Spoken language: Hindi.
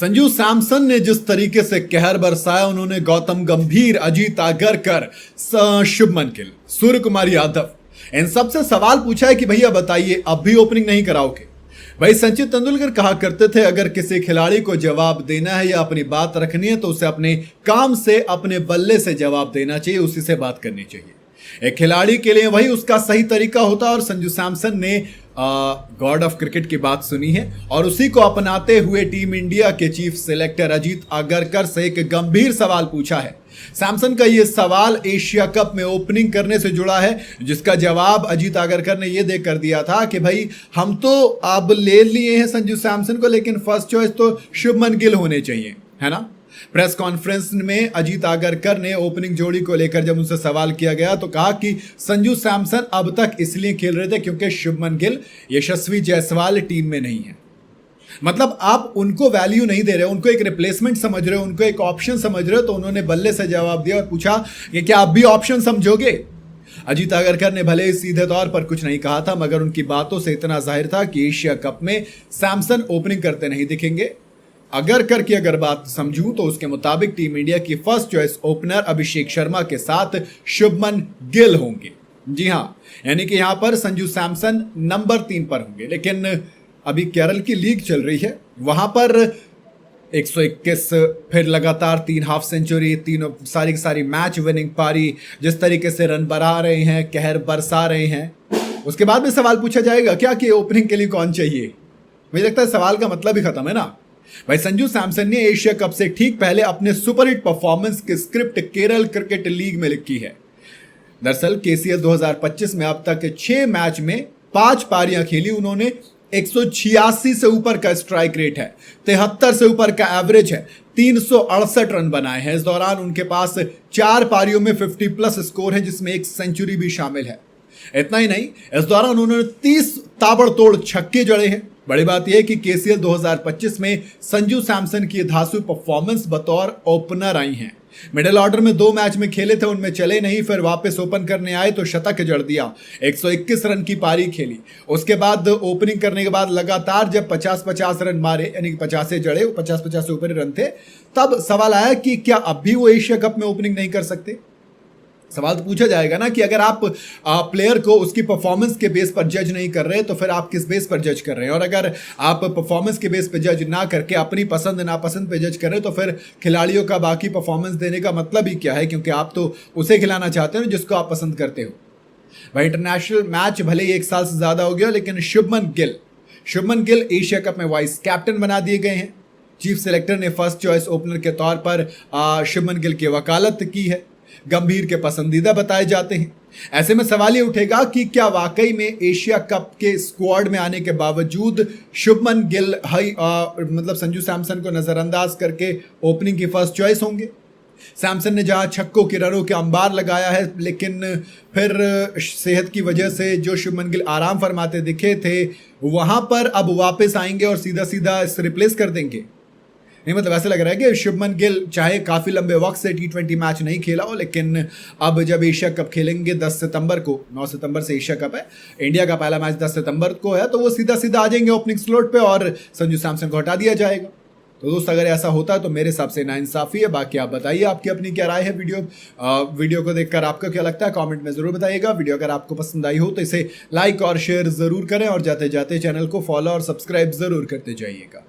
संजू सैमसन ने जिस तरीके से कहर बरसाया, उन्होंने गौतम गंभीर, अजीत आगरकर, शुभमन गिल, सूर्य कुमार यादव, इन सबसे सवाल पूछा है कि भैया बताइए अब भी ओपनिंग नहीं कराओगे। भाई सचिन तेंदुलकर कहा करते थे अगर किसी खिलाड़ी को जवाब देना है या अपनी बात रखनी है तो उसे अपने काम से, अपने बल्ले से जवाब देना चाहिए, उसी से बात करनी चाहिए। एक खिलाड़ी के लिए वही उसका सही तरीका होता है और संजू सैमसन ने गॉड ऑफ क्रिकेट की बात सुनी है और उसी को अपनाते हुए टीम इंडिया के चीफ सिलेक्टर अजीत आगरकर से एक गंभीर सवाल पूछा है। सैमसन का यह सवाल एशिया कप में ओपनिंग करने से जुड़ा है, जिसका जवाब अजीत आगरकर ने यह देकर दिया था कि भाई हम तो अब ले लिए हैं संजू सैमसन को, लेकिन फर्स्ट चॉइस तो शुभमन गिल होने चाहिए, है ना। प्रेस कॉन्फ्रेंस में अजीत आगरकर ने ओपनिंग जोड़ी को लेकर जब उनसे सवाल किया गया तो कहा कि संजू सैमसन अब तक इसलिए खेल रहे थे क्योंकि शुभमन गिल, यशस्वी जायसवाल टीम में नहीं है। मतलब आप उनको वैल्यू नहीं दे रहे, उनको एक रिप्लेसमेंट समझ रहे हो, उनको एक ऑप्शन समझ रहे हो, तो उन्होंने बल्ले से जवाब दिया और पूछा कि क्या आप भी ऑप्शन समझोगे। अजीत आगरकर ने भले ही सीधे तौर पर कुछ नहीं कहा था, मगर उनकी बातों से इतना जाहिर था कि एशिया कप में सैमसन ओपनिंग करते नहीं दिखेंगे। आगरकर की अगर बात समझूं तो उसके मुताबिक टीम इंडिया की first choice opener Abhishek Sharma के साथ शुभमन गिल होंगे। जी हां, यानी कि यहां पर संजू सैमसन नंबर 3 पर होंगे। लेकिन अभी केरल की लीग चल रही है, वहां पर 121, फिर लगातार 3 हाफ सेंचुरी, तीनों सारी की सारी मैच विनिंग पारी, जिस तरीके से रन बना रहे हैं, कहर बरसा रहे हैं, उसके बाद में सवाल पूछा जाएगा क्या कि ओपनिंग के लिए कौन चाहिए। मुझे लगता है सवाल का मतलब ही खत्म है ना। भाई संजू सैमसन ने एशिया कप से ठीक पहले अपने सुपरहिट परफॉर्मेंस की स्क्रिप्ट केरल क्रिकेट लीग में लिखी है। दरअसल केसीएल 2025 में अब तक 6 मैच में 5 पारियां खेली उन्होंने। 186 से ऊपर का स्ट्राइक रेट है, 73 से ऊपर का एवरेज है, 368 रन बनाए हैं। इस दौरान उनके पास 4 पारियों में 50+ स्कोर है, जिसमें 1 सेंचुरी भी शामिल है। इतना ही नहीं, इस दौरान उन्होंने 30 ताबड़तोड़ छक्के जड़े हैं। बड़ी बात यह कि केसीएल 2025 में संजू सैमसन की धांसू परफॉर्मेंस बतौर ओपनर आई हैं। मिडिल ऑर्डर में 2 मैच में खेले थे, उनमें चले नहीं, फिर वापस ओपन करने आए तो शतक जड़ दिया, 121 रन की पारी खेली। उसके बाद ओपनिंग करने के बाद लगातार जब 50-50 रन मारे, यानी 50 जड़े, 50-50 से ऊपर रन थे, तब सवाल आया कि क्या अब भी वो एशिया कप में ओपनिंग नहीं कर सकते। सवाल तो पूछा जाएगा ना कि अगर आप प्लेयर को उसकी परफॉर्मेंस के बेस पर जज नहीं कर रहे तो फिर आप किस बेस पर जज कर रहे हैं। और अगर आप परफॉर्मेंस के बेस पर जज ना करके अपनी पसंद नापसंद पे जज कर रहे हैं तो फिर खिलाड़ियों का बाकी परफॉर्मेंस देने का मतलब ही क्या है, क्योंकि आप तो उसे खिलाना चाहते हो जिसको आप पसंद करते हो। भाई इंटरनेशनल मैच भले ही 1 साल से ज़्यादा हो गया, लेकिन शुभमन गिल एशिया कप में वाइस कैप्टन बना दिए गए हैं। चीफ सिलेक्टर ने फर्स्ट चॉइस ओपनर के तौर पर शुभमन गिल की वकालत की है, गंभीर के पसंदीदा बताए जाते हैं। ऐसे में सवाल ये उठेगा कि क्या वाकई में एशिया कप के स्क्वाड में आने के बावजूद शुभमन गिल मतलब संजू सैमसन को नजरअंदाज करके ओपनिंग की फर्स्ट चॉइस होंगे। सैमसन ने जहां छक्कों के रनों के अंबार लगाया है, लेकिन फिर सेहत की वजह से जो शुभमन गिल आराम फरमाते दिखे थे, वहां पर अब वापस आएंगे और सीधा सीधा रिप्लेस कर देंगे। नहीं, मतलब ऐसा लग रहा है कि शुभमन गिल चाहे काफ़ी लंबे वक्त से T20 मैच नहीं खेला हो, लेकिन अब जब एशिया कप खेलेंगे 10 सितंबर को, 9 सितंबर से एशिया कप है, इंडिया का पहला मैच 10 सितंबर को है, तो वो सीधा सीधा आ जाएंगे ओपनिंग स्लॉट पे और संजू सैमसन को हटा दिया जाएगा। तो दोस्त अगर ऐसा होता है तो मेरे हिसाब से नाइंसाफ़ी है। बाकी आप बताइए आपकी अपनी क्या राय है। वीडियो को देखकर आपका क्या लगता है कमेंट में ज़रूर बताइएगा। वीडियो अगर आपको पसंद आई हो तो इसे लाइक और शेयर ज़रूर करें और जाते जाते चैनल को फॉलो और सब्सक्राइब ज़रूर करते जाइएगा।